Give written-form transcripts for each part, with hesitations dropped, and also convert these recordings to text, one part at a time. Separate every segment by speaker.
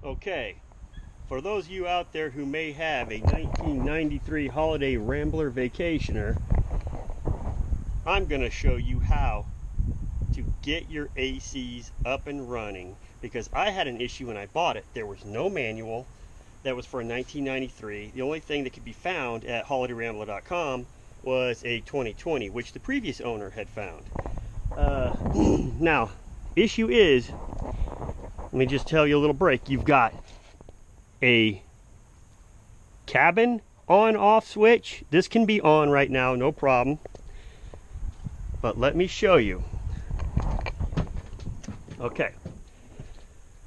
Speaker 1: Okay, for those of you out there who may have a 1993 Holiday Rambler Vacationer, I'm going to show you how to get your ACs up and running, because I had an issue when I bought it. There was no manual that was for a 1993. The only thing that could be found at holidayrambler.com was a 2020, which the previous owner had found. Now, issue is, let me just tell you a little break. You've got a cabin on-off switch. This can be on right now, no problem. But let me show you. Okay.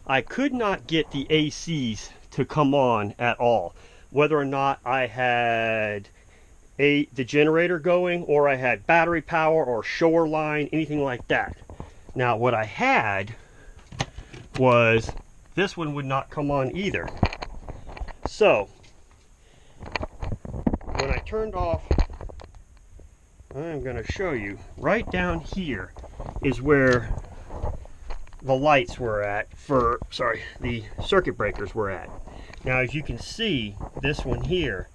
Speaker 1: I could not get the ACs to come on at all, whether or not I had the generator going, or I had battery power or shoreline, anything like that. Now what I had was this one would not come on either. So when I turned off, I'm going to show you right down here is where the lights were at the circuit breakers were at. Now as you can see, this one here,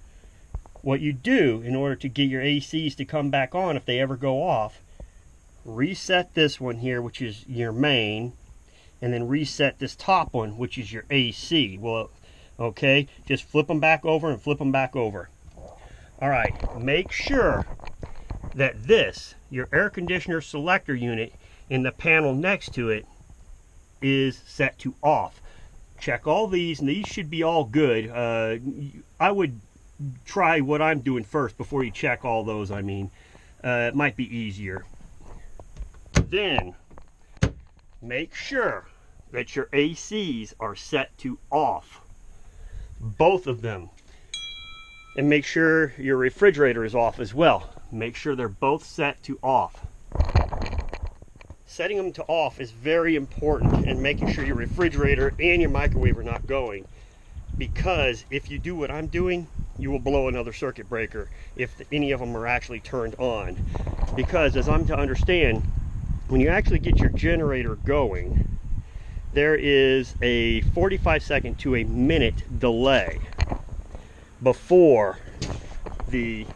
Speaker 1: what you do in order to get your ACs to come back on if they ever go off, reset this one here, which is your main, and then reset this top one, which is your AC. Well, okay, just flip them back over and flip them back over. All right, make sure that this, your air conditioner selector unit, in the panel next to it is set to off. Check all these, and these should be all good. I would try what I'm doing first before you check all those. I mean, it might be easier. Then make sure that your ACs are set to off, both of them, and make sure your refrigerator is off as well. Make sure they're both set to off. Setting them to off is very important, and making sure your refrigerator and your microwave are not going, because if you do what I'm doing, you will blow another circuit breaker if any of them are actually turned on. Because as I'm to understand, when you actually get your generator going, there is a 45-second to a minute delay before the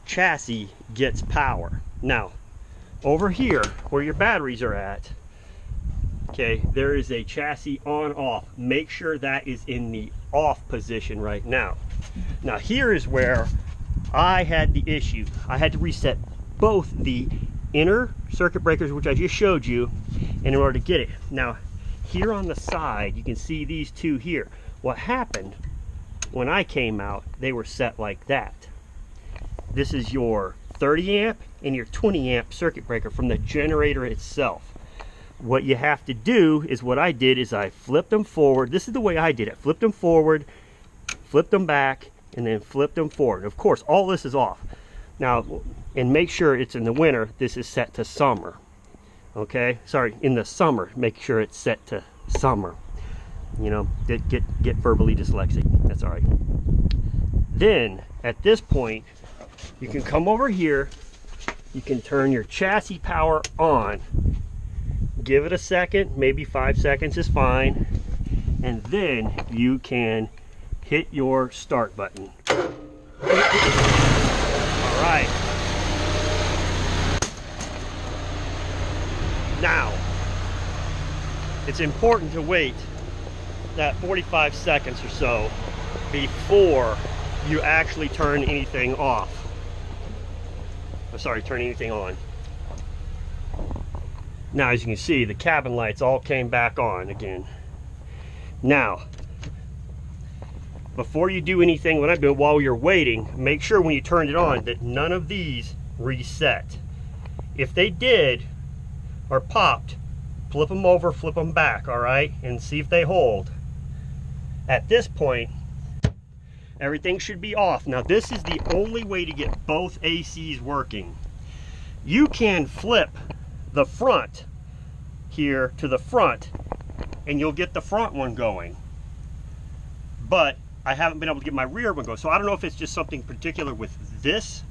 Speaker 1: chassis gets power. Now, over here where your batteries are at, okay, there is a chassis on off. Make sure that is in the off position right now. Now here is where I had the issue. I had to reset both the inner circuit breakers, which I just showed you, in order to get it. Now here on the side, you can see these two here. What happened when I came out, they were set like that. This is your 30 amp and your 20 amp circuit breaker from the generator itself. What you have to do is, what I did is I flipped them forward. This is the way I did it. Flipped them forward, flipped them back, and then flipped them forward. Of course, all this is off. Now, and make sure it's in the winter, this is set to summer. Okay? Sorry, in the summer, make sure it's set to summer. You know, get verbally dyslexic. That's all right. Then, at this point, you can come over here. You can turn your chassis power on. Give it a second, maybe 5 seconds is fine, and then you can hit your start button. All right. Now, it's important to wait that 45 seconds or so before you actually turn anything off. Turn anything on. Now, as you can see, the cabin lights all came back on again. Now, before you do anything, what I'm doing while you're waiting, make sure when you turn it on that none of these reset. If they did or popped, flip them over, flip them back, all right, and see if they hold. At this point, everything should be off. Now, this is the only way to get both ACs working. You can flip the front here to the front and you'll get the front one going, but I haven't been able to get my rear one going. So I don't know if it's just something particular with this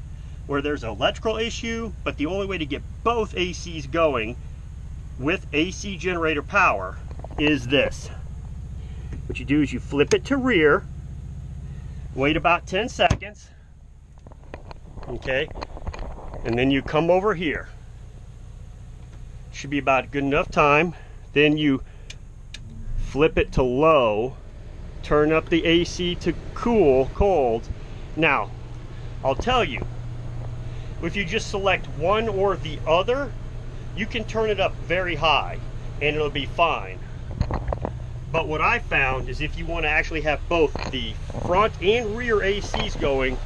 Speaker 1: where there's an electrical issue, but the only way to get both ACs going with AC generator power is this, which you do is you flip it to rear, wait about 10 seconds, okay, and then you come over here. Should be about good enough time. Then you flip it to low, turn up the AC to cold. Now, I'll tell you, if you just select one or the other, you can turn it up very high and it'll be fine. But what I found is if you want to actually have both the front and rear ACs going,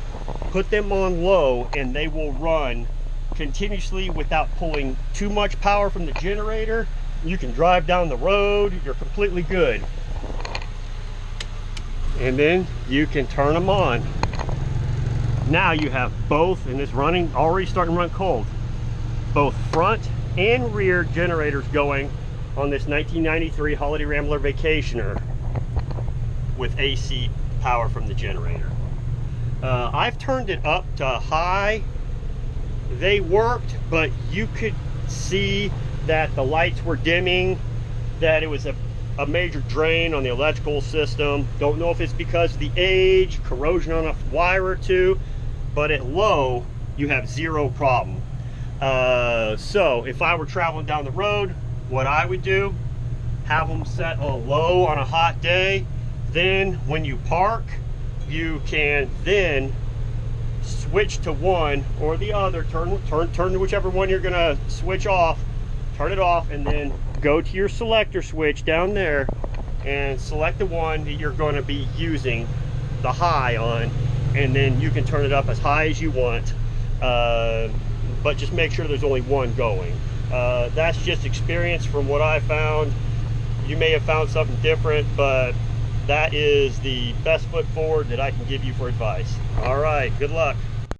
Speaker 1: put them on low and they will run continuously without pulling too much power from the generator. You can drive down the road, you're completely good. And then you can turn them on. Now you have both, and it's running, already starting to run cold. Both front and rear generators going on this 1993 Holiday Rambler Vacationer with AC power from the generator. I've turned it up to high. They worked, but you could see that the lights were dimming, that it was a major drain on the electrical system. Don't know if it's because of the age, corrosion on a wire or two, but at low, you have zero problem. So if I were traveling down the road, what I would do, have them set on low on a hot day. Then when you park, you can then switch to one or the other, turn to whichever one you're gonna switch off, turn it off, and then go to your selector switch down there and select the one that you're going to be using the high on, and then you can turn it up as high as you want, but just make sure there's only one going. That's just experience from what I found. You may have found something different, but that is the best foot forward that I can give you for advice. All right, good luck.